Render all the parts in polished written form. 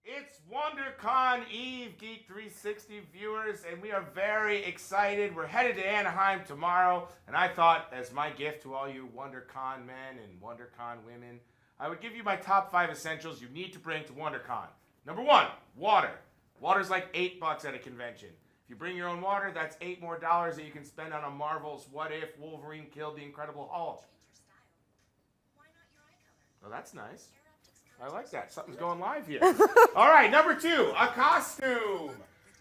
It's WonderCon Eve, Geek 360 viewers, and we are very excited. We're headed to Anaheim tomorrow, and I thought, as my gift to all you WonderCon men and WonderCon women, I would give you my top 5 essentials you need to bring to WonderCon. Number 1, water. Water's like $8 at a convention. If you bring your own water, that's $8 more that you can spend on a Marvel's What If Wolverine Killed the Incredible Hulk. Oh, that's nice. I like that. Something's going live here. All right, number 2, a costume.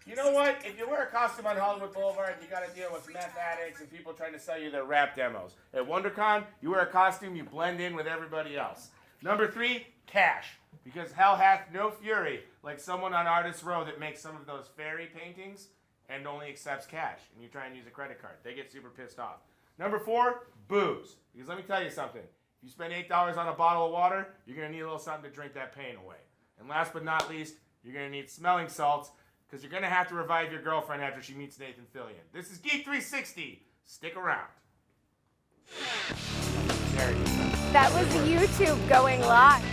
You know what? If you wear a costume on Hollywood Boulevard, you got to deal with meth addicts and people trying to sell you their rap demos. At WonderCon, you wear a costume, you blend in with everybody else. Number 3, cash. Because hell hath no fury like someone on Artist Row that makes some of those fairy paintings and only accepts cash. And you try and use a credit card. They get super pissed off. Number 4, booze. Because let me tell you something. You spend $8 on a bottle of water, you're going to need a little something to drink that pain away. And last but not least, you're going to need smelling salts because you're going to have to revive your girlfriend after she meets Nathan Fillion. This is Geek 360. Stick around. That was YouTube going live.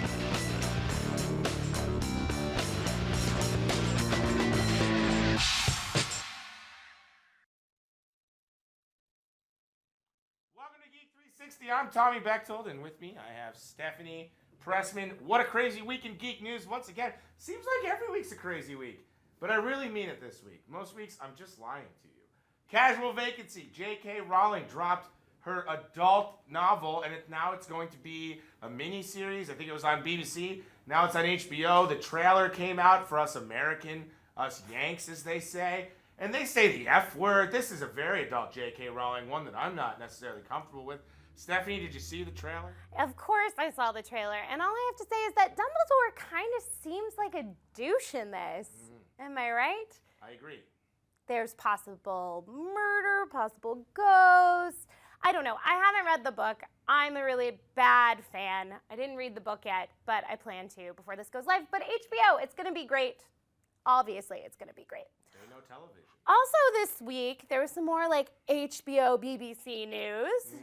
I'm Tommy Bechtold, and with me I have Stephanie Pressman. What a crazy week in geek news once again. Seems like every week's a crazy week, but I really mean it this week. Most weeks I'm just lying to you. Casual vacancy. J.K. Rowling dropped her adult novel, and now it's going to be a mini-series. I think it was on BBC. Now it's on HBO. The trailer came out for us us Yanks, as they say. And they say the F word. This is a very adult J.K. Rowling, one that I'm not necessarily comfortable with. Stephanie, did you see the trailer? Of course I saw the trailer, and all I have to say is that Dumbledore kind of seems like a douche in this. Am I right? I agree. There's possible murder, possible ghosts. I don't know. I haven't read the book. I'm a really bad fan. I didn't read the book yet, but I plan to before this goes live. But HBO, it's going to be great. Obviously, it's going to be great. There's no television. Also this week, there was some more like HBO, BBC news.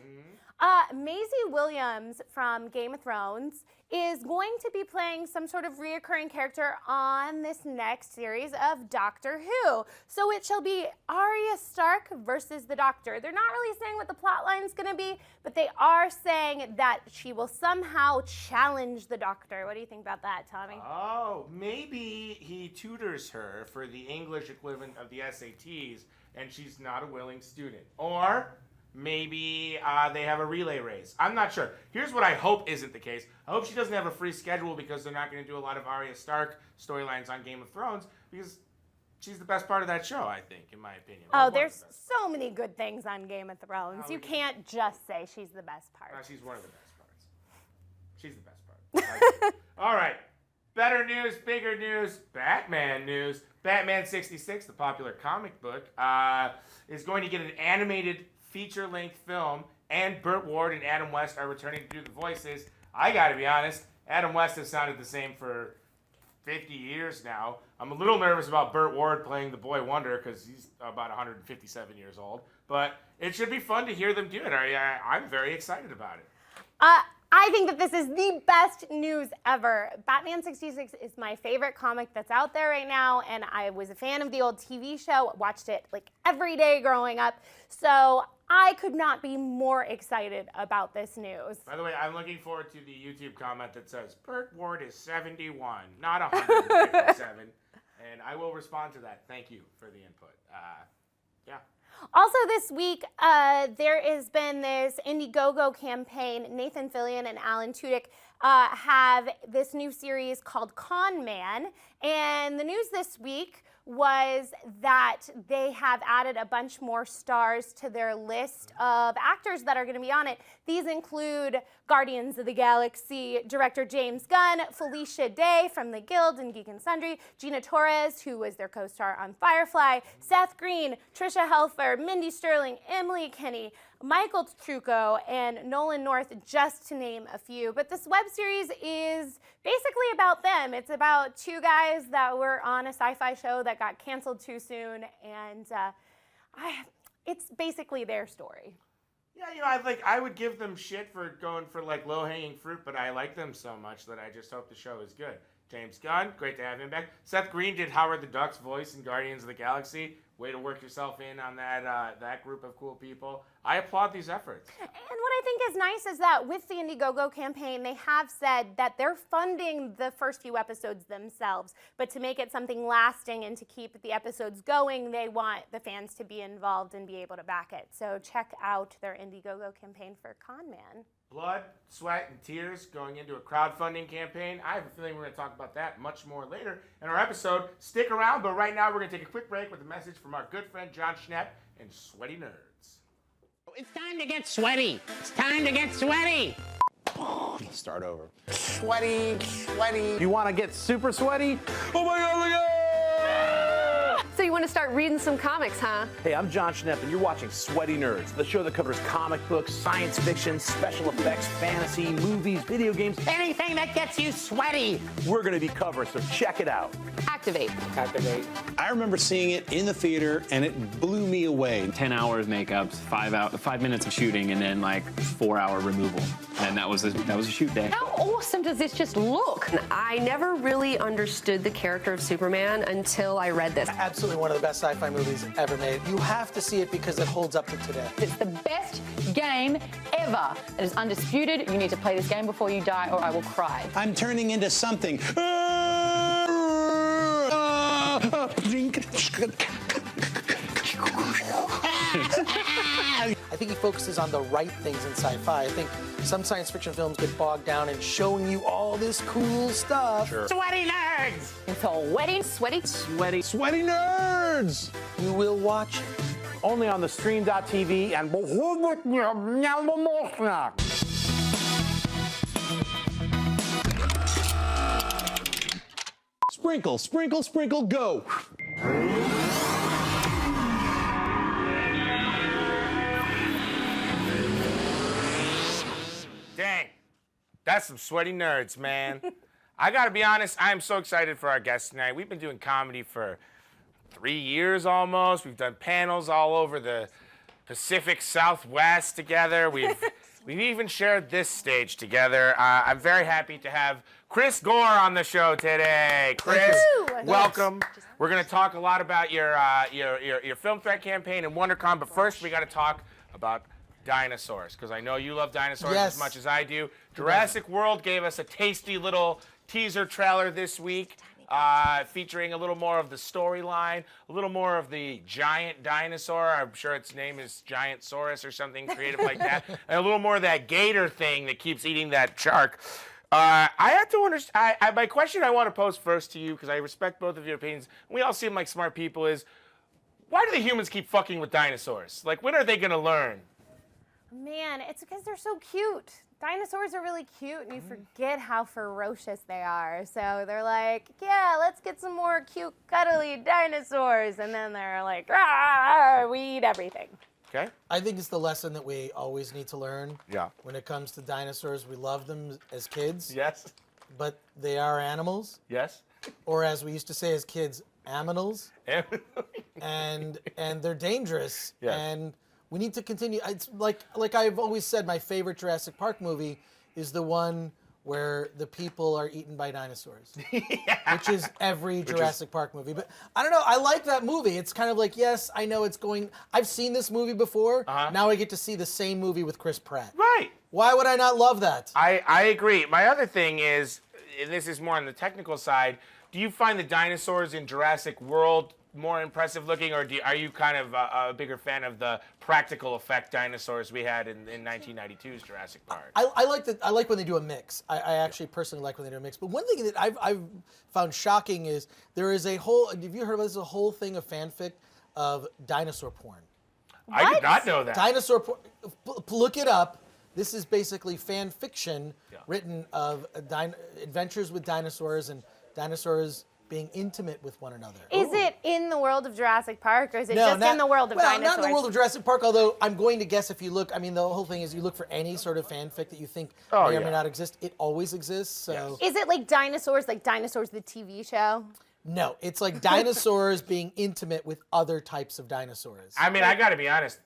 Maisie Williams from Game of Thrones is going to be playing some sort of reoccurring character on this next series of Doctor Who. So it shall be Arya Stark versus the Doctor. They're not really saying what the plot line's going to be, but they are saying that she will somehow challenge the Doctor. What do you think about that, Tommy? Oh, maybe he tutors her for the English equivalent of the SATs, and she's not a willing student. Or maybe they have a relay race. I'm not sure. Here's what I hope isn't the case. I hope she doesn't have a free schedule because they're not going to do a lot of Arya Stark storylines on Game of Thrones because she's the best part of that show, I think, in my opinion. Oh, there's so many good things on Game of Thrones. You can't just say she's the best part. She's one of the best parts. She's the best part. All right. Better news, bigger news, Batman news. Batman 66, the popular comic book, is going to get an animated feature-length film, and Burt Ward and Adam West are returning to do the voices. I gotta be honest, Adam West has sounded the same for 50 years now. I'm a little nervous about Burt Ward playing the Boy Wonder because he's about 157 years old, but it should be fun to hear them do it. I'm very excited about it. I think that this is the best news ever. Batman 66 is my favorite comic that's out there right now, and I was a fan of the old TV show, watched it like every day growing up, so I could not be more excited about this news. By the way, I'm looking forward to the YouTube comment that says, Burt Ward is 71, not 157, and I will respond to that. Thank you for the input. Yeah. Also this week, there has been this Indiegogo campaign. Nathan Fillion and Alan Tudyk have this new series called Con Man. And the news this week was that they have added a bunch more stars to their list of actors that are going to be on it. These include Guardians of the Galaxy director James Gunn, Felicia Day from The Guild and Geek and Sundry, Gina Torres, who was their co-star on Firefly, Seth Green, Trisha Helfer, Mindy Sterling, Emily Kinney, Michael Trucco, and Nolan North, just to name a few. But this web series is basically about them. It's about two guys that were on a sci-fi show that got canceled too soon, and it's basically their story. Yeah, I would give them shit for going for like low-hanging fruit, but I like them so much that I just hope the show is good. James Gunn, great to have him back. Seth Green did Howard the Duck's voice in Guardians of the Galaxy. Way to work yourself in on that group of cool people. I applaud these efforts. And what I think is nice is that with the Indiegogo campaign, they have said that they're funding the first few episodes themselves, but to make it something lasting and to keep the episodes going, they want the fans to be involved and be able to back it. So check out their Indiegogo campaign for Con Man. Blood, sweat, and tears going into a crowdfunding campaign. I have a feeling we're going to talk about that much more later in our episode. Stick around, but right now we're going to take a quick break with a message from our good friend John Schnepp and Sweaty Nerds. It's time to get sweaty. It's time to get sweaty. Start over. Sweaty, sweaty. You want to get super sweaty? Oh my God, look at So you want to start reading some comics, huh? Hey, I'm John Schnepp, and you're watching Sweaty Nerds, the show that covers comic books, science fiction, special effects, fantasy, movies, video games. Anything that gets you sweaty. We're going to be covering, so check it out. Activate. Activate. I remember seeing it in the theater, and it blew me away. 10 hours makeups, 5 minutes of shooting, and then like 4-hour removal. And that was a shoot day. How awesome does this just look? I never really understood the character of Superman until I read this. Absolutely one of the best sci-fi movies ever made. You have to see it because it holds up to today. It's the best game ever. It is undisputed. You need to play this game before you die or I will cry. I'm turning into something. I think he focuses on the right things in sci-fi. I think some science fiction films get bogged down in showing you all this cool stuff. Sure. Sweaty nerds. It's all wetty, Sweaty. Sweaty. Sweaty Nerds! You will watch it. Only on the stream.tv and... Sprinkle, sprinkle, sprinkle, go! Dang, that's some Sweaty Nerds, man. I gotta be honest, I am so excited for our guest tonight. We've been doing comedy for 3 years almost. We've done panels all over the Pacific Southwest together. We've even shared this stage together. I'm very happy to have Chris Gore on the show today. Chris, welcome. We're gonna talk a lot about your film threat campaign and WonderCon, but first we gotta talk about dinosaurs, because I know you love dinosaurs as much as I do. Jurassic World gave us a tasty little teaser trailer this week, featuring a little more of the storyline, a little more of the giant dinosaur. I'm sure its name is Giantsaurus or something creative like that. And a little more of that gator thing that keeps eating that shark. I have to understand, my question I want to pose first to you, because I respect both of your opinions, and we all seem like smart people, is why do the humans keep fucking with dinosaurs? Like, when are they going to learn? Man, it's because they're so cute. Dinosaurs are really cute, and you forget how ferocious they are. So they're like, yeah, let's get some more cute, cuddly dinosaurs. And then they're like, ah, we eat everything. Okay. I think it's the lesson that we always need to learn. Yeah. When it comes to dinosaurs, we love them as kids. Yes. But they are animals. Yes. Or as we used to say as kids, aminals. and they're dangerous. Yes. And we need to continue. It's like I've always said, my favorite Jurassic Park movie is the one where the people are eaten by dinosaurs, which is every Jurassic Park movie. But I don't know, I like that movie. It's kind of like, yes, I know it's going, I've seen this movie before. Now I get to see the same movie with Chris Pratt. Right. Why would I not love that? I agree. My other thing is, and this is more on the technical side, do you find the dinosaurs in Jurassic World more impressive looking, or are you kind of a bigger fan of the practical effect dinosaurs we had in 1992's Jurassic Park? I like when they do a mix. I actually personally like when they do a mix. But one thing that I've found shocking is there is a whole, have you heard about this, a whole thing of fanfic of dinosaur porn? I did not know that. Dinosaur porn, look it up. This is basically fan fiction written of adventures with dinosaurs and dinosaurs being intimate with one another. Is it in the world of Jurassic Park, or is it just in the world of dinosaurs? Not in the world of Jurassic Park, although I'm going to guess if you look, I mean, the whole thing is you look for any sort of fanfic that you think may or may not exist. It always exists, so. Is it like Dinosaurs the TV show? No, it's like dinosaurs being intimate with other types of dinosaurs. I mean, I got to be honest,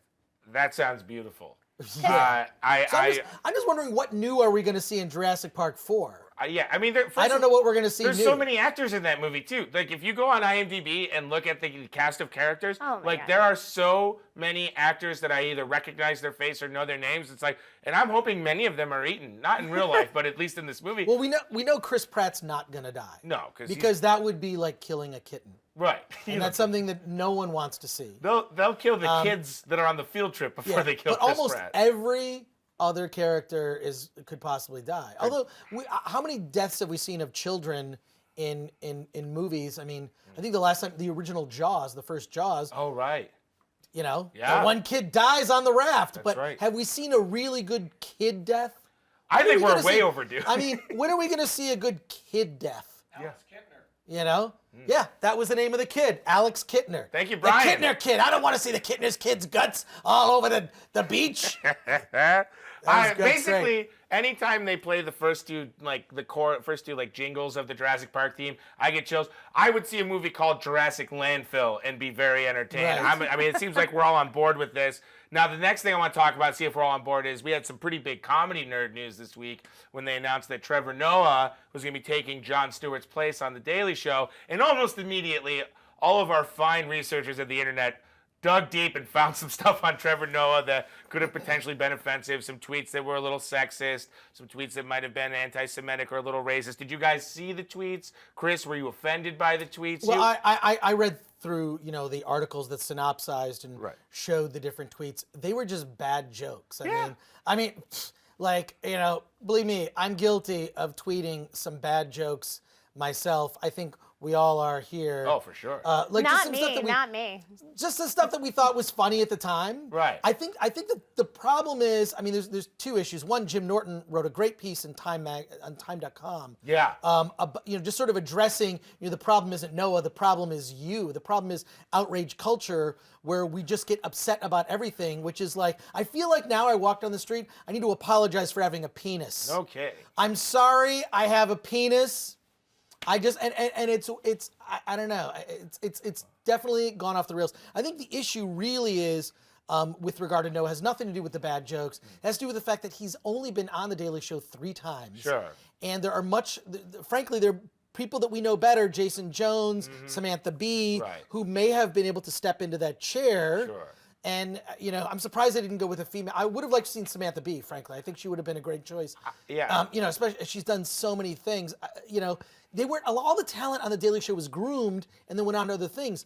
that sounds beautiful. Yeah. I'm just wondering, what new are we going to see in Jurassic Park 4? Yeah, I mean, I don't know what we're gonna see. There's new. so many actors in that movie too. Like, if you go on IMDb and look at the cast of characters, Oh my like God. there are so many actors that I either recognize their face or know their names. It's like, and I'm hoping many of them are eaten, not in real life, but at least in this movie. Well, we know Chris Pratt's not gonna die. No, because that would be like killing a kitten. Right. And that's something that no one wants to see. They'll kill the kids that are on the field trip before they kill but Chris almost Pratt. every other character could possibly die. Although, how many deaths have we seen of children in movies? I mean, I think the last time, the original Jaws, the first Jaws. Oh, right. You know, Yeah. the one kid dies on the raft. That's but right. have we seen a really good kid death? I When are think we we're gonna way see- overdue. I mean, when are we going to see a good kid death? Alex You know? Yeah, that was the name of the kid, Alex Kittner. Thank you, Brian. The Kittner kid. I don't want to see the Kittner's kid's guts all over the beach. Basically, anytime they play the first two, like first two jingles of the Jurassic Park theme, I get chills. I would see a movie called Jurassic Landfill and be very entertained. Right. I mean, it seems like we're all on board with this. Now, the next thing I want to talk about, see if we're all on board, is we had some pretty big comedy nerd news this week when they announced that Trevor Noah was going to be taking Jon Stewart's place on The Daily Show, and almost immediately, all of our fine researchers at the internet dug deep and found some stuff on Trevor Noah that could have potentially been offensive, some tweets that were a little sexist, some tweets that might have been anti-Semitic or a little racist. Did you guys see the tweets? Chris, were you offended by the tweets? Well, I read through, the articles that synopsized and showed the different tweets. They were just bad jokes. I mean, believe me, I'm guilty of tweeting some bad jokes myself. I think we all are here. Oh, for sure. Not me. Just the stuff that we thought was funny at the time. Right. I think that the problem is, I mean, there's two issues. One, Jim Norton wrote a great piece in on Time.com. Yeah. Just sort of addressing, the problem isn't Noah, the problem is you. The problem is outrage culture, where we just get upset about everything, which is like, I feel like now I walk down the street, I need to apologize for having a penis. Okay. I'm sorry, I have a penis. I just and it's I don't know. It's definitely gone off the rails. I think the issue really is with regard to Noah has nothing to do with the bad jokes. It has to do with the fact that he's only been on the Daily Show 3 times. Sure. And there are frankly, there are people that we know better, Jason Jones, Samantha Bee, who may have been able to step into that chair. Sure. And, I'm surprised they didn't go with a female. I would have liked to seen Samantha Bee, frankly. I think she would have been a great choice. Yeah. Especially she's done so many things. They weren't, all the talent on the Daily Show was groomed and then went on to other things.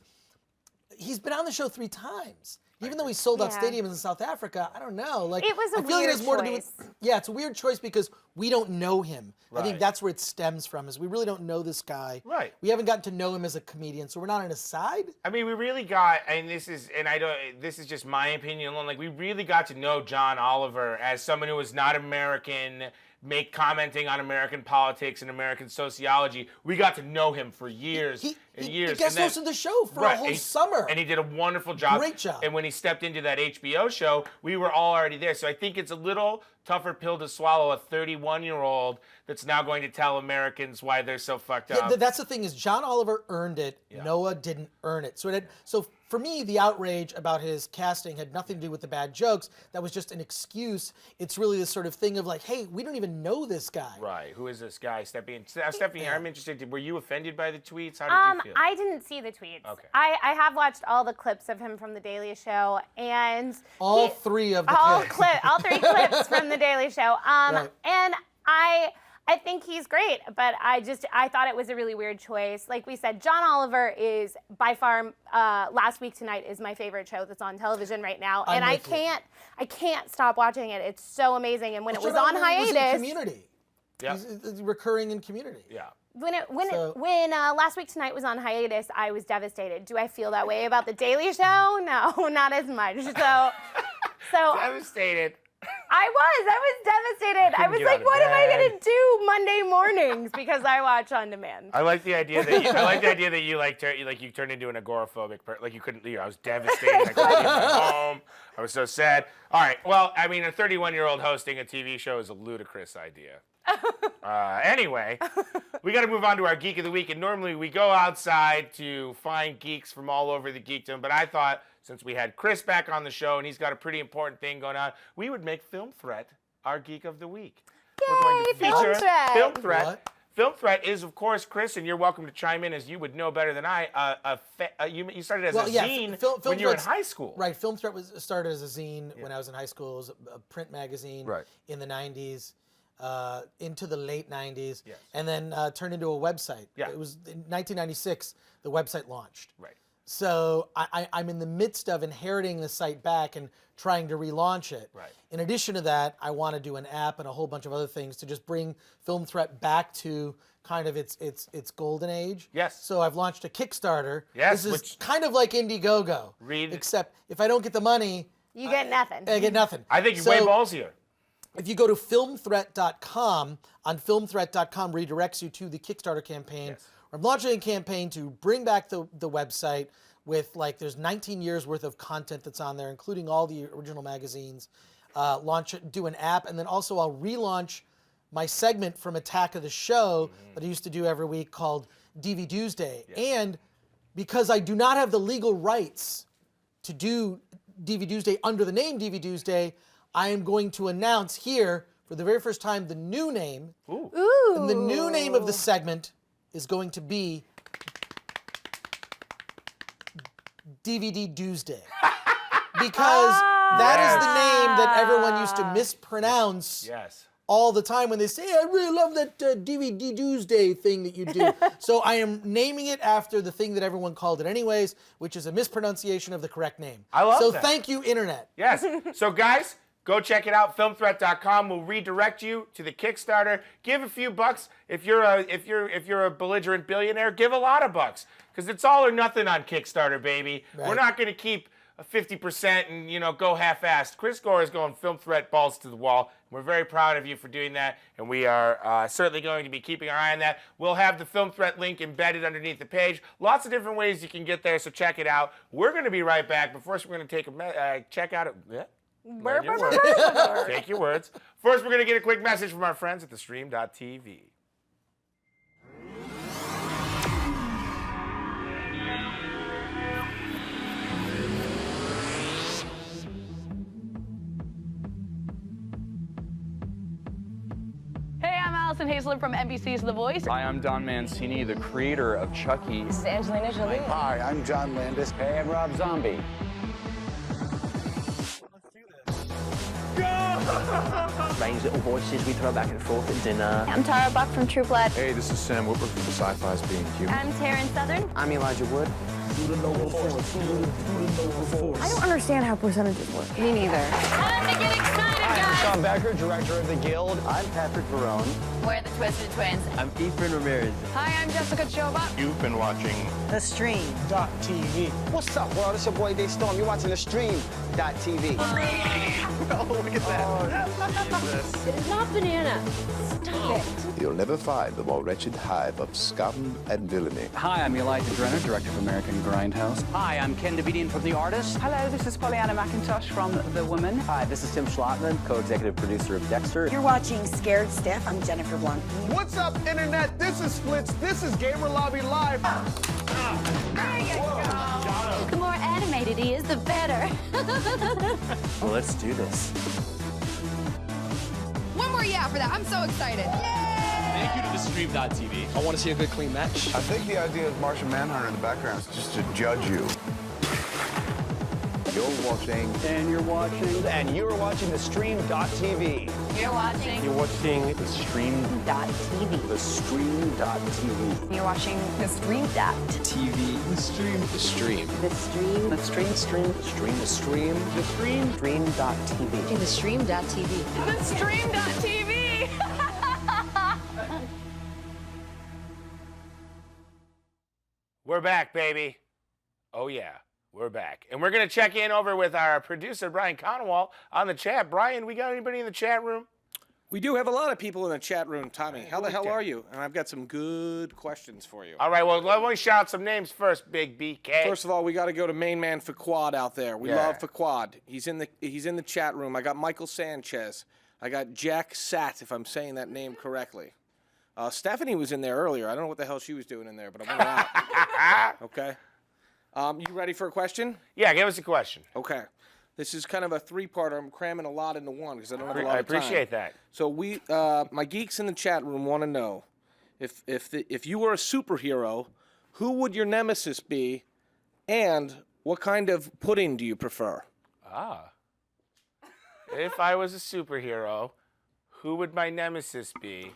He's been on the show 3 times. Even though he sold out stadiums in South Africa, I don't know. Like, it was a I feel weird like it has more choice. to do with, it's a weird choice because we don't know him. I think Right. that's where it stems from, is we really don't know this guy. Right. We haven't gotten to know him as a comedian, so we're not on his side. I mean, we really got, this is just my opinion alone, we really got to know John Oliver as someone who was not American, commenting on American politics and American sociology. We got to know him for years and years. He guest hosted the show for a whole summer. And he did a wonderful job. Great job. And when he stepped into that HBO show, we were all already there. So I think it's a little tougher pill to swallow, a 31-year-old that's now going to tell Americans why they're so fucked up. That's the thing, is John Oliver earned it. Noah didn't earn it. So for me, the outrage about his casting had nothing to do with the bad jokes. That was just an excuse. It's really this sort of thing of like, hey, we don't even know this guy. Right. Who is this guy? Stephanie, I'm interested. Were you offended by the tweets? How did you feel? I didn't see the tweets. Okay. I have watched all the clips of him from The Daily Show, and all 3 of the all clips. all 3 clips from The Daily Show. Right. And I think he's great, but I thought it was a really weird choice. Like we said, John Oliver is by far, Last Week Tonight is my favorite show that's on television right now. And I can't stop watching it. It's so amazing. And when it was on hiatus. Was in Community. Yeah. He's recurring in Community. Yeah. When Last Week Tonight was on hiatus, I was devastated. Do I feel that way about The Daily Show? No, not as much. So Devastated. I was devastated. I was like, what am I gonna do Monday mornings, because I watch on demand. I like the idea that you turned into an agoraphobic person. Like you couldn't leave. I was devastated. I couldn't leave my home. I was so sad. All right. Well, I mean, a 31-year-old hosting a TV show is a ludicrous idea. Anyway, we got to move on to our Geek of the Week. And normally we go outside to find geeks from all over the geekdom. But I thought, since we had Chris back on the show and he's got a pretty important thing going on, we would make Film Threat our Geek of the Week. We're going to Film feature Threat. Film Threat. What? Film Threat is, of course, Chris, and you're welcome to chime in as you would know better than I. You started as a zine when you were in high school. Right. Film Threat started as a zine when I was in high school. It was a print magazine in the 90s. Into the late 90s, and then turned into a website. Yeah. It was in 1996, the website launched. Right. So I'm in the midst of inheriting the site back and trying to relaunch it. Right. In addition to that, I want to do an app and a whole bunch of other things to just bring Film Threat back to kind of its golden age. Yes. So I've launched a Kickstarter. Yes, This is kind of like Indiegogo. Except if I don't get the money, You get nothing. I get nothing. I think you're way ballsier. If you go to filmthreat.com, on filmthreat.com redirects you to the Kickstarter campaign. I'm launching a campaign to bring back the website with, like, there's 19 years worth of content that's on there, including all the original magazines. Do an app, and then also I'll relaunch my segment from Attack of the Show that I used to do every week called DVD Tuesday. And because I do not have the legal rights to do DVD Tuesday under the name DVD Tuesday, I am going to announce here for the very first time the new name. Ooh. And the new name of the segment is going to be DVD Tuesday. Because that is the name that everyone used to mispronounce all the time when they say, I really love that DVD Tuesday thing that you do. So I am naming it after the thing that everyone called it anyways, which is a mispronunciation of the correct name. I love that. So thank you, Internet. Yes. So guys, go check it out. Filmthreat.com will redirect you to the Kickstarter. Give a few bucks. If you're a belligerent billionaire, give a lot of bucks. Because it's all or nothing on Kickstarter, baby. Right. We're not going to keep 50% and go half-assed. Chris Gore is going Film Threat balls to the wall. We're very proud of you for doing that, and we are certainly going to be keeping our eye on that. We'll have the Film Threat link embedded underneath the page. Lots of different ways you can get there, so check it out. We're going to be right back, but first we're going to take a check out. Take your words. First, we're going to get a quick message from our friends at thestream.tv. Hey, I'm Allison Hazelip from NBC's The Voice. Hi, I'm Don Mancini, the creator of Chucky. This is Angelina Jolie. Hi, I'm John Landis. Hey, I'm Rob Zombie. Strange little voices we throw back and forth at dinner. I'm Tara Buck from True Blood. Hey, this is Sam Whitworth from Sci-Fi's Being Human. I'm Taryn Southern. I'm Elijah Wood. I don't understand how percentages work. Me neither. Time to get excited, Hi, I'm Sean Becker, director of The Guild. I'm Patrick Verone. We're the Twisted Twins. I'm Ethan Ramirez. Hi, I'm Jessica Choba. You've been watching The Stream.tv. What's up, world? It's your boy Dave Storm. You're watching The Stream.tv. Oh, look at that. It is not banana. Stop it. You'll never find the more wretched hive of scum and villainy. Hi, I'm Elijah Drenner, director of American Grindhouse. Hi, I'm Ken Davidian from The Artist. Hello, this is Pollyanna McIntosh from The Woman. Hi, this is Tim Schlotman, co-executive producer of Dexter. You're watching Scared Stiff. I'm Jennifer Blunt. What's up, Internet? This is Splits. This is Gamer Lobby Live. There you go. The more animated he is, the better. Well, let's do this. One more yeah for that. I'm so excited. Thank you to the stream.tv. I want to see a good, clean match. I think the idea of Martian Manhunter in the background is just to judge you. You're watching. And you're watching. And you're watching The Stream.tv. You're watching You're watching the Stream.tv. The Stream.tv. You're watching The Stream.tv. The stream. The stream. The Stream. The Stream. The Stream. The Stream. The stream. Stream.tv. The Stream.tv. The Stream.tv. We're back, baby. Oh, yeah. We're back. And we're going to check in over with our producer, Brian Conwall, on the chat. Brian, we got anybody in the chat room? We do have a lot of people in the chat room, Tommy. How the hell are you? And I've got some good questions for you. All right, well, let me shout out some names first, Big BK. First of all, we got to go to main man Faquad out there. We love Faquad. He's in the chat room. I got Michael Sanchez. I got Jack Sat, if I'm saying that name correctly. Stephanie was in there earlier. I don't know what the hell she was doing in there, but I went out. Okay. You ready for a question? Yeah, give us a question. Okay. This is kind of a three-parter. I'm cramming a lot into one because I don't have a lot I of time. appreciate that. So my geeks in the chat room want to know, if you were a superhero, who would your nemesis be, and what kind of pudding do you prefer? If I was a superhero, who would my nemesis be?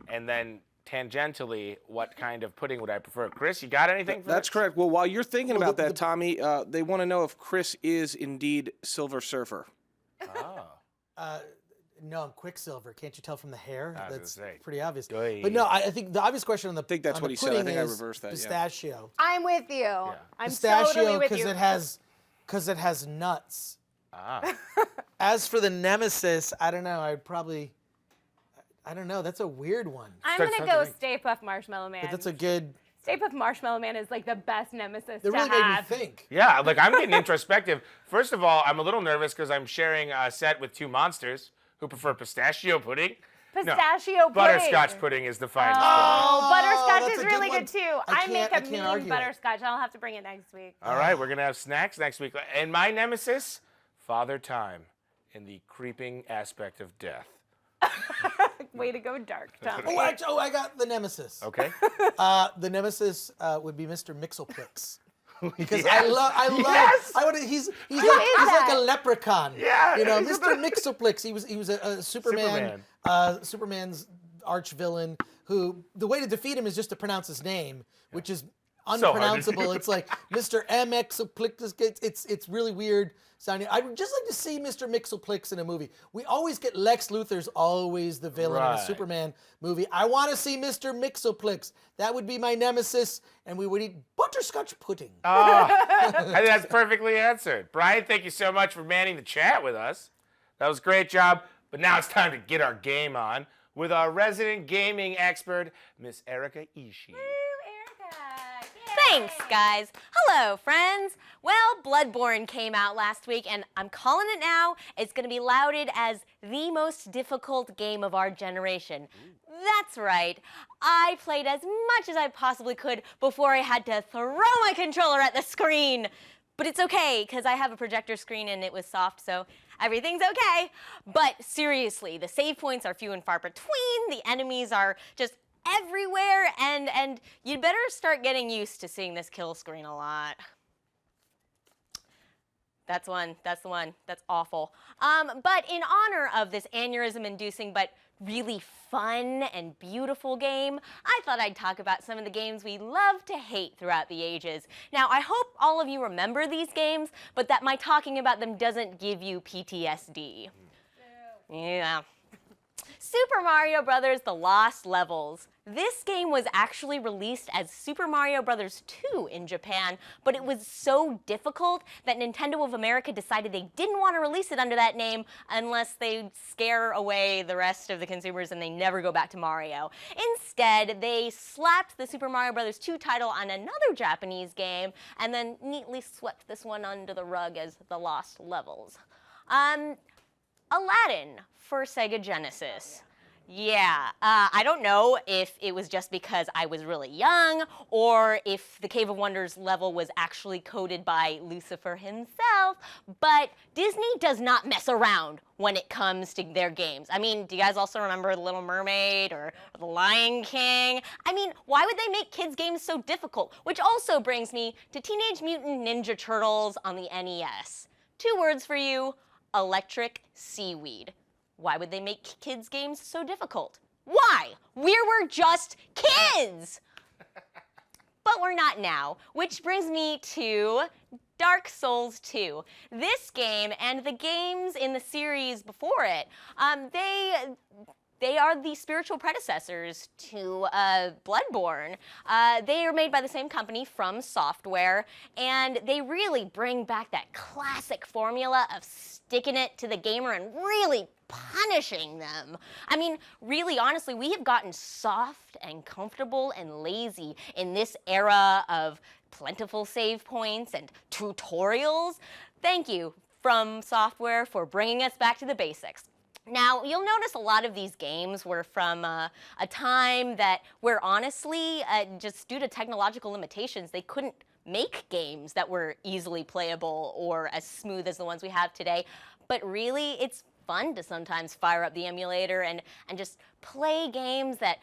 And then tangentially, what kind of pudding would I prefer? Chris, you got anything for That's this? correct. Well, while you're thinking about that, Tommy, they want to know if Chris is indeed Silver Surfer. No, I'm Quicksilver. Can't you tell from the hair? I was That's gonna say. pretty obvious. Oy. But no, I think the obvious question on the think that's on what the he said. I pudding think I is reversed that, yeah. Pistachio. I'm with you. I'm Pistachio totally with you. because it has nuts. As for the nemesis, I don't know. I don't know. That's a weird one. I'm going to go Stay Puft Marshmallow Man. But that's a good. Stay Puft Marshmallow Man is like the best nemesis It really to made me have. think. Yeah, like I'm getting introspective. First of all, I'm a little nervous because I'm sharing a set with two monsters who prefer pistachio pudding. Pistachio pudding. Butterscotch pudding is the finest Oh, butterscotch that's is a good really one. good too. I I make a can't mean argue it. butterscotch. I'll have to bring it next week. pudding. All right, we're going to have snacks next week. And my nemesis, Father Time, in the creeping aspect of death. Way to go dark, Tommy. I got the nemesis. Okay. The nemesis would be Mr. Mixelplix. Because Yes. he's is like that? a leprechaun. Yeah, You know, he's Mr. Mixelplix. He was a Superman. Superman's arch villain who the way to defeat him is just to pronounce his name, which is unpronounceable. It's like Mr. Mxelplix. It's really weird sounding. I would just like to see Mr. Mixelplix in a movie. We always get Lex Luthor's always the villain in a Right. Superman movie. I want to see Mr. Mixelplix. That would be my nemesis, and we would eat butterscotch pudding. I think that's perfectly answered. Brian, thank you so much for manning the chat with us. That was a great job. But now it's time to get our game on with our resident gaming expert, Miss Erika Ishii. Thanks, guys. Hello, friends. Well, Bloodborne came out last week, and I'm calling it now. It's going to be lauded as the most difficult game of our generation. That's right. I played as much as I possibly could before I had to throw my controller at the screen. But it's okay, because I have a projector screen and it was soft, so everything's okay. But seriously, the save points are few and far between. The enemies are just everywhere, and you'd better start getting used to seeing this kill screen a lot. That's the one. That's awful. But in honor of this aneurysm-inducing but really fun and beautiful game, I thought I'd talk about some of the games we love to hate throughout the ages. Now, I hope all of you remember these games, but that my talking about them doesn't give you PTSD. Yeah. Super Mario Bros. The Lost Levels. This game was actually released as Super Mario Bros. 2 in Japan, but it was so difficult that Nintendo of America decided they didn't want to release it under that name unless they scare away the rest of the consumers and they never go back to Mario. Instead, they slapped the Super Mario Bros. 2 title on another Japanese game and then neatly swept this one under the rug as The Lost Levels. Aladdin for Sega Genesis. Yeah, I don't know if it was just because I was really young or if the Cave of Wonders level was actually coded by Lucifer himself, but Disney does not mess around when it comes to their games. I mean, do you guys also remember The Little Mermaid or The Lion King? I mean, why would they make kids' games so difficult? Which also brings me to Teenage Mutant Ninja Turtles on the NES. 2 words for you: electric seaweed. Why would they make kids' games so difficult? Why? We were just kids! But we're not now, which brings me to Dark Souls 2. This game and the games in the series before it, they are the spiritual predecessors to Bloodborne. They are made by the same company, From Software, and they really bring back that classic formula of sticking it to the gamer and really punishing them. I mean, really, honestly, we have gotten soft and comfortable and lazy in this era of plentiful save points and tutorials. Thank you, From Software, for bringing us back to the basics. Now, you'll notice a lot of these games were from a time where honestly, just due to technological limitations, they couldn't make games that were easily playable or as smooth as the ones we have today. But really, it's fun to sometimes fire up the emulator and just play games that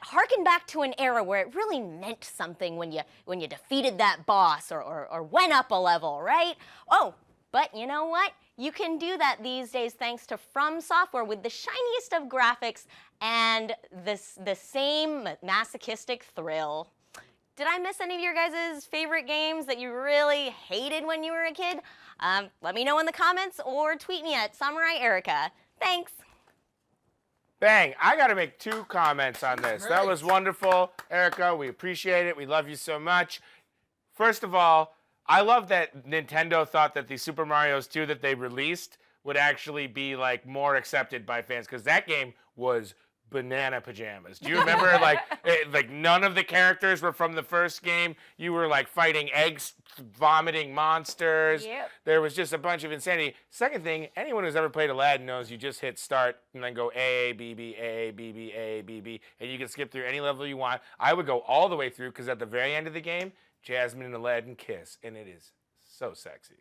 harken back to an era where it really meant something when you defeated that boss or went up a level, right? Oh, but you know what? You can do that these days thanks to From Software with the shiniest of graphics and the same masochistic thrill. Did I miss any of your guys' favorite games that you really hated when you were a kid? Let me know in the comments or tweet me at Samurai Erika. Thanks. Bang, I got to make 2 comments on this. That was wonderful. Erika, we appreciate it. We love you so much. First of all, I love that Nintendo thought that the Super Mario's 2 that they released would actually be like more accepted by fans, because that game was banana pajamas. Do you remember like none of the characters were from the first game? You were like fighting eggs vomiting monsters. Yep. There was just a bunch of insanity. Second thing, anyone who's ever played Aladdin knows you just hit start and then go A, B, B, A, B, B, A, B, B, and you can skip through any level you want. I would go all the way through because at the very end of the game, Jasmine and Aladdin kiss, and it is so sexy.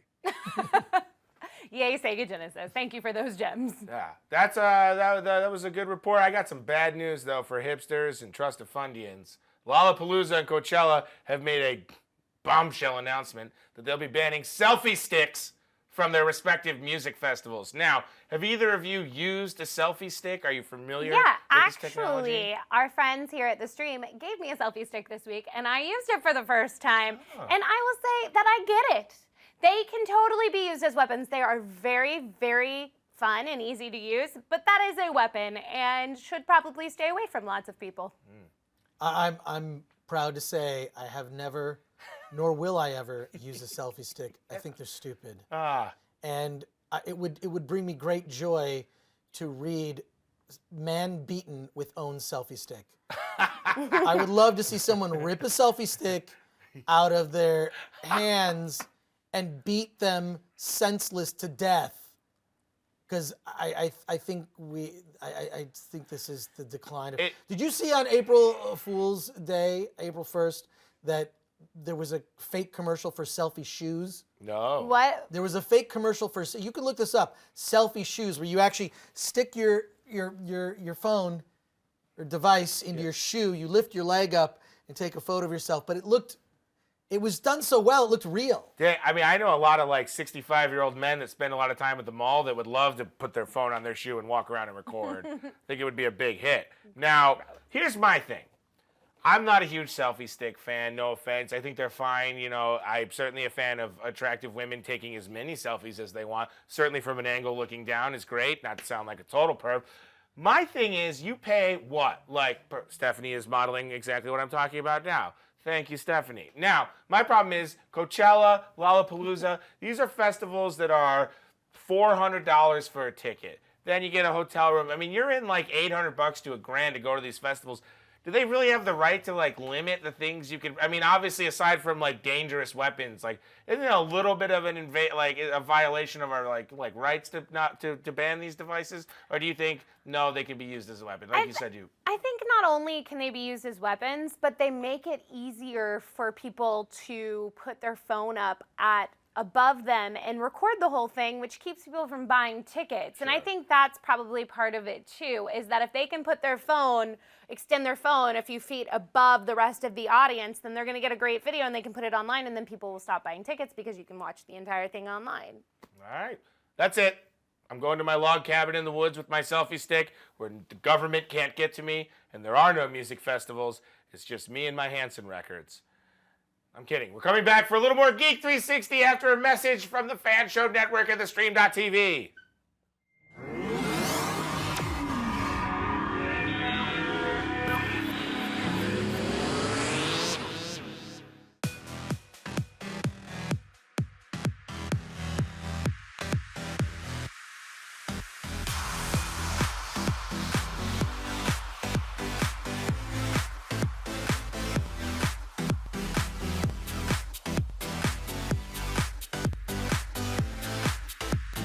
Yay, Sega Genesis. Thank you for those gems. Yeah, that was a good report. I got some bad news, though, for hipsters and Trustafundians. Lollapalooza and Coachella have made a bombshell announcement that they'll be banning selfie sticks from their respective music festivals. Now, have either of you used a selfie stick? Are you familiar with this technology? Actually, our friends here at the stream gave me a selfie stick this week, and I used it for the first time. And I will say that I get it. They can totally be used as weapons. They are very, very fun and easy to use, but that is a weapon and should probably stay away from lots of people. I'm proud to say I have never, nor will I ever, use a selfie stick. I think they're stupid. And it would bring me great joy to read "Man beaten with own selfie stick." I would love to see someone rip a selfie stick out of their hands and beat them senseless to death, because I think this is the decline of. Did you see on April Fool's Day, April 1st, that there was a fake commercial for selfie shoes? No. What? There was a fake commercial for, you can look this up, selfie shoes, where you actually stick your phone or device into your shoe, you lift your leg up and take a photo of yourself, but it was done so well, it looked real. Yeah, I mean, I know a lot of like 65-year-old men that spend a lot of time at the mall that would love to put their phone on their shoe and walk around and record. I think it would be a big hit. Now, here's my thing. I'm not a huge selfie stick fan, no offense. I think they're fine. You know, I'm certainly a fan of attractive women taking as many selfies as they want. Certainly from an angle looking down is great, not to sound like a total perv. My thing is, you pay what? Like, Stephanie is modeling exactly what I'm talking about now. Thank you, Stephanie. Now, my problem is Coachella, Lollapalooza, these are festivals that are $400 for a ticket. Then you get a hotel room. I mean, you're in like $800 to $1,000 to go to these festivals. Do they really have the right to like limit the things you can? I mean, obviously, aside from like dangerous weapons, like isn't it a little bit of an a violation of our like rights to not to ban these devices? Or do you think no, they can be used as a weapon? Like you said, I think not only can they be used as weapons, but they make it easier for people to put their phone up at above them and record the whole thing, which keeps people from buying tickets. And I think that's probably part of it too, is that if they can put their phone, extend their phone a few feet above the rest of the audience, then they're gonna get a great video and they can put it online, and then people will stop buying tickets because you can watch the entire thing online. All right, that's it. I'm going to my log cabin in the woods with my selfie stick where the government can't get to me and there are no music festivals. It's just me and my Hanson records. I'm kidding. We're coming back for a little more Geek 360 after a message from the Fan Show Network and the Stream.tv.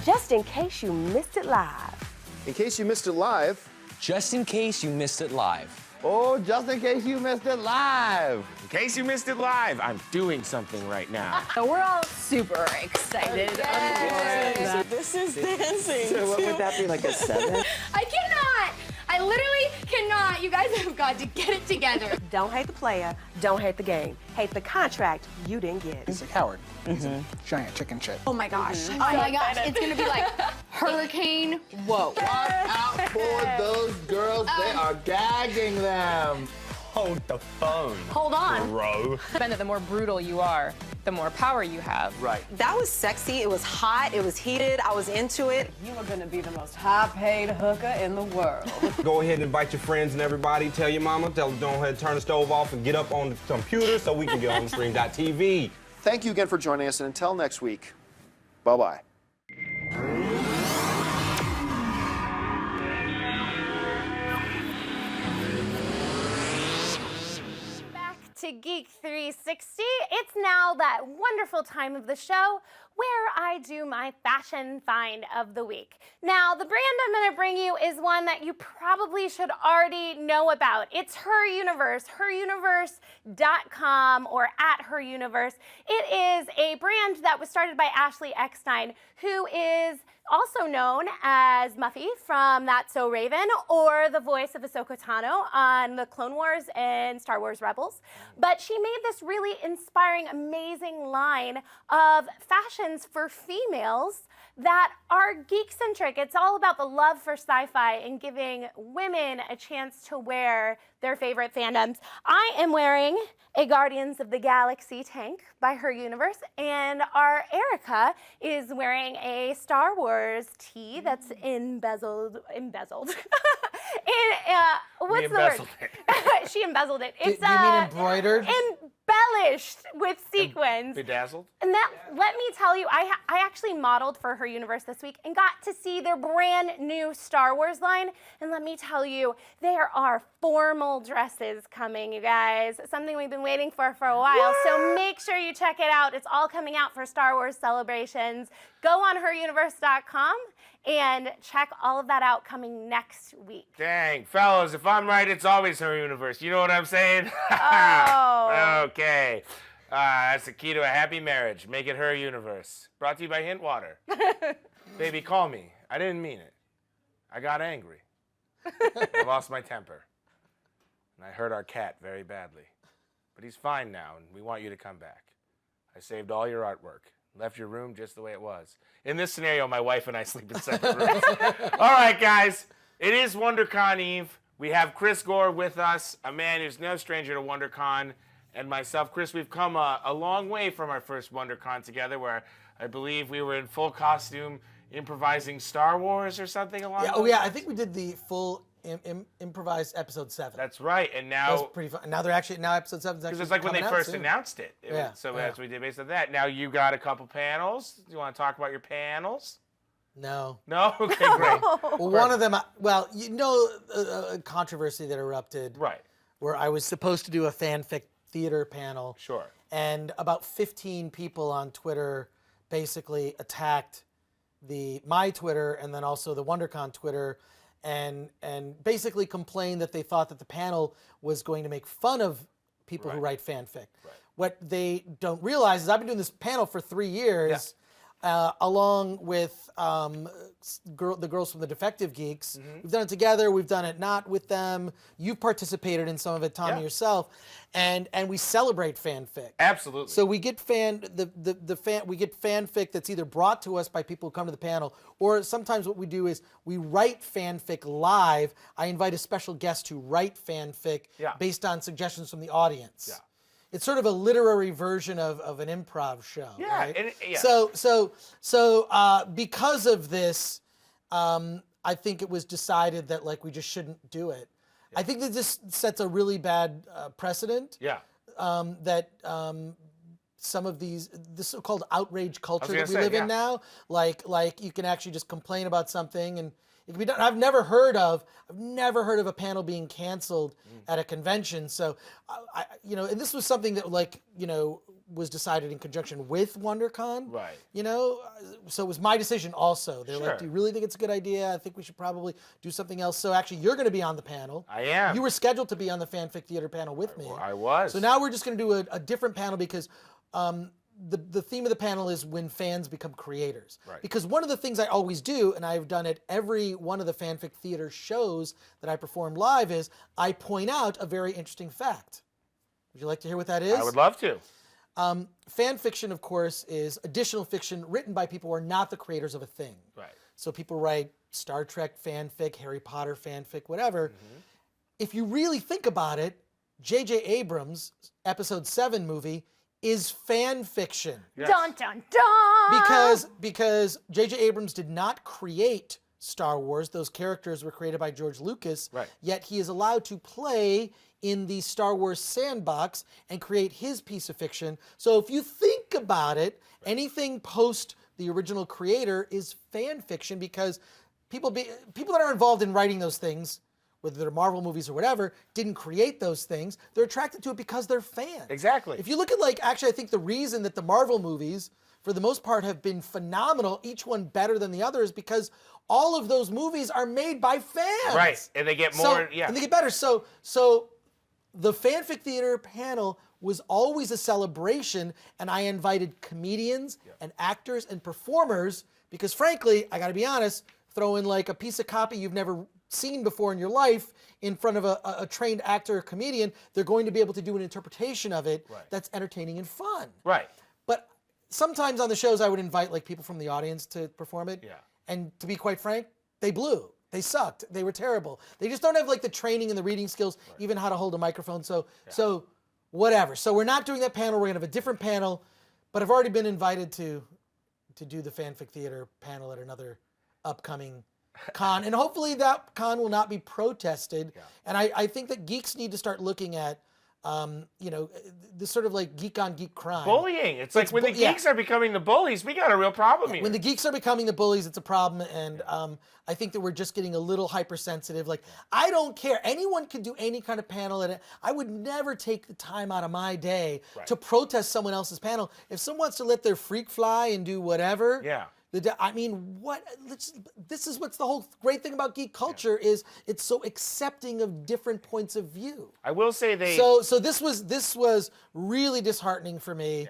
Just in case you missed it live. In case you missed it live. Just in case you missed it live. Oh, just in case you missed it live. In case you missed it live, I'm doing something right now. We're all super excited. So this is dancing. So what would that be, like a 7? I cannot. I literally cannot. You guys have got to get it together. Don't hate the player, don't hate the game. Hate the contract you didn't get. He's a coward. He's a giant chicken shit. Oh my gosh. Oh my gosh. It's going to be like hurricane. Whoa. Watch out for those girls. They are gagging them. Hold the phone. Hold on. Bro. That the more brutal you are, the more power you have. Right. That was sexy. It was hot. It was heated. I was into it. You are going to be the most high-paid hooker in the world. Go ahead and invite your friends and everybody. Tell your mama. Tell them, go ahead and turn the stove off and get up on the computer so we can get on the stream.tv. Thank you again for joining us, and until next week, bye-bye. To Geek 360. It's now that wonderful time of the show where I do my fashion find of the week. Now, the brand I'm going to bring you is one that you probably should already know about. It's Her Universe, heruniverse.com or at Her Universe. It is a brand that was started by Ashley Eckstein, who is also known as Muffy from That's So Raven, or the voice of Ahsoka Tano on the Clone Wars and Star Wars Rebels. But she made this really inspiring, amazing line of fashions for females that are geek-centric. It's all about the love for sci-fi and giving women a chance to wear their favorite fandoms. I am wearing a Guardians of the Galaxy tank by Her Universe, and our Erika is wearing a Star Wars tee that's embezzled. What's the word? She embezzled it. It's do you mean embroidered? Embellished with sequins. Bedazzled? And that, let me tell you, I actually modeled for Her Universe this week and got to see their brand new Star Wars line. And let me tell you, there are formal dresses coming, you guys. Something we've been waiting for a while. So make sure you check it out. It's all coming out for Star Wars celebrations. Go on heruniverse.com and check all of that out coming next week. Dang, fellas, if I'm right, it's always Her Universe. You know what I'm saying? Oh. Okay. That's the key to a happy marriage. Make it Her Universe. Brought to you by Hint Water. Baby, call me. I didn't mean it. I got angry. I lost my temper. And I hurt our cat very badly. But he's fine now, and we want you to come back. I saved all your artwork. Left your room just the way it was. In this scenario, my wife and I sleep in separate rooms. All right, guys. It is WonderCon Eve. We have Chris Gore with us, a man who's no stranger to WonderCon, and myself. Chris, we've come a long way from our first WonderCon together, where I believe we were in full costume improvising Star Wars or something along those I lines. think we did the full improvised episode 7. That's right, and now that was pretty fun. Now episode 7's actually because it's like when they coming out first soon. announced it. So that's what we did based on that. Now you got a couple panels. Do you want to talk about your panels? No. No? Okay, great. Well, one of them, a controversy that erupted. Right. Where I was supposed to do a fanfic theater panel. Sure. And about 15 people on Twitter basically attacked my Twitter and then also the WonderCon Twitter and basically complained that they thought that the panel was going to make fun of people who write fanfic. Right. What they don't realize is I've been doing this panel for 3 years, along with the girls from the Defective Geeks. Mm-hmm. We've done it together. We've done it not with them. You've participated in some of it, Tommy, yourself, and we celebrate fanfic. Absolutely. So we get we get fanfic that's either brought to us by people who come to the panel, or sometimes what we do is we write fanfic live. I invite a special guest to write fanfic based on suggestions from the audience. Yeah. It's sort of a literary version of an improv show. Yeah. Right? And So because of this, I think it was decided that we just shouldn't do it. Yeah. I think that this sets a really bad precedent. Yeah. That some of this so-called outrage culture that we live in now, like you can actually just complain about something and it can be done. I've never heard of a panel being canceled at a convention. So, and this was something that was decided in conjunction with WonderCon. Right. You know, so it was my decision also. They're Sure. like, do you really think it's a good idea? I think we should probably do something else. So actually, you're going to be on the panel. I am. You were scheduled to be on the Fanfic Theater panel with me. I was. So now we're just going to do a different panel because the theme of the panel is when fans become creators. Right. Because one of the things I always do, and I've done at every one of the Fanfic Theater shows that I perform live, is I point out a very interesting fact. Would you like to hear what that is? I would love to. Fan fiction, of course, is additional fiction written by people who are not the creators of a thing. Right. So people write Star Trek fanfic, Harry Potter fanfic, whatever. If you really think about it, J.J. Abrams' Episode 7 movie is fan fiction. Dun, dun, dun! Because J.J. Abrams did not create Star Wars. Those characters were created by George Lucas. Right. Yet he is allowed to play in the Star Wars sandbox and create his piece of fiction. So if you think about it, anything post the original creator is fan fiction because people that are involved in writing those things, whether they're Marvel movies or whatever, didn't create those things. They're attracted to it because they're fans. Exactly. If you look at actually I think the reason that the Marvel movies, for the most part, have been phenomenal, each one better than the other, is because all of those movies are made by fans. Right, and they get more, And they get better. So the Fanfic Theater panel was always a celebration, and I invited comedians and actors and performers because, frankly, I got to be honest, throw in like a piece of copy you've never seen before in your life in front of a trained actor or comedian, they're going to be able to do an interpretation of it that's entertaining and fun. Right. But sometimes on the shows I would invite like people from the audience to perform it. Yeah. And to be quite frank, they blew. They sucked. They were terrible. They just don't have like the training and the reading skills, even how to hold a microphone. So whatever. So we're not doing that panel. We're gonna have a different panel, but I've already been invited to do the Fanfic Theater panel at another upcoming con, and hopefully that con will not be protested. And I think that geeks need to start looking at this sort of like geek on geek crime. Bullying. It's like when the geeks are becoming the bullies, we got a real problem here. When the geeks are becoming the bullies, it's a problem. And I think that we're just getting a little hypersensitive. Like, I don't care. Anyone can do any kind of panel. I would never take the time out of my day to protest someone else's panel. If someone wants to let their freak fly and do whatever. Yeah. I mean, this is what's the whole great thing about geek culture is it's so accepting of different points of view. I will say So this was really disheartening for me.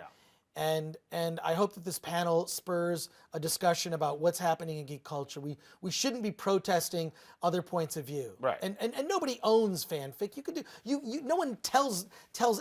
And I hope that this panel spurs a discussion about what's happening in geek culture. We shouldn't be protesting other points of view. Right. And nobody owns fanfic. You could do no one tells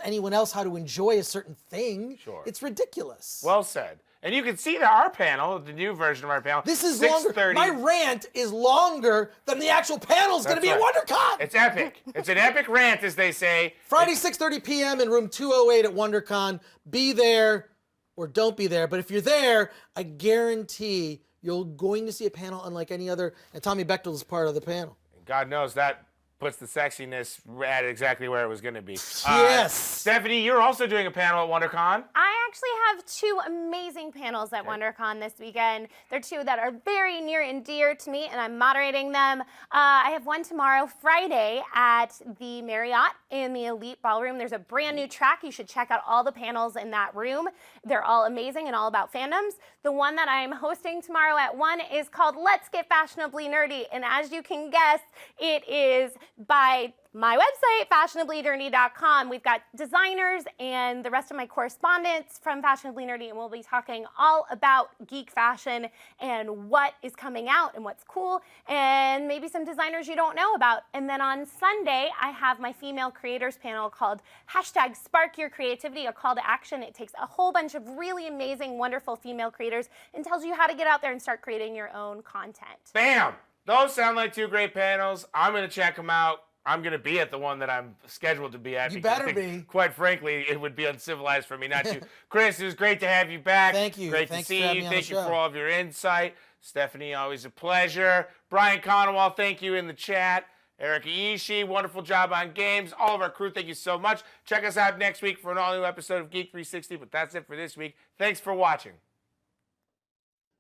anyone else how to enjoy a certain thing. Sure. It's ridiculous. Well said. And you can see that our panel, the new version of our panel, This is 6:30. longer. My rant is longer than the actual panel is going to be at WonderCon. It's epic. It's an epic rant, as they say. Friday, 6:30 p.m. in room 208 at WonderCon. Be there or don't be there. But if you're there, I guarantee you're going to see a panel unlike any other. And Tommy Bechtold is part of the panel. God knows that puts the sexiness at exactly where it was going to be. Yes. Stephanie, you're also doing a panel at WonderCon. I actually have two amazing panels at WonderCon this weekend. They're two that are very near and dear to me, and I'm moderating them. I have one tomorrow, Friday, at the Marriott in the Elite Ballroom. There's a brand new track. You should check out all the panels in that room. They're all amazing and all about fandoms. The one that I'm hosting tomorrow at 1 is called Let's Get Fashionably Nerdy, and as you can guess, it is by my website, fashionablynerdy.com. We've got designers and the rest of my correspondents from Fashionably Nerdy, and we'll be talking all about geek fashion and what is coming out and what's cool, and maybe some designers you don't know about. And then on Sunday, I have my female creators panel called #SparkYourCreativity, a call to action. It takes a whole bunch of really amazing, wonderful female creators and tells you how to get out there and start creating your own content. Bam! Those sound like two great panels. I'm going to check them out. I'm going to be at the one that I'm scheduled to be at. You because better I think, be. Quite frankly, it would be uncivilized for me not to. Chris, it was great to have you back. Thank you. Great Thanks to for see having you. me on the Thank you show. for all of your insight. Stephanie, always a pleasure. Brian Conowall, thank you in the chat. Erika Ishii, wonderful job on games. All of our crew, thank you so much. Check us out next week for an all-new episode of Geek 360, but that's it for this week. Thanks for watching.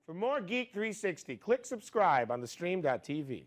For more Geek 360, click subscribe on the stream.tv.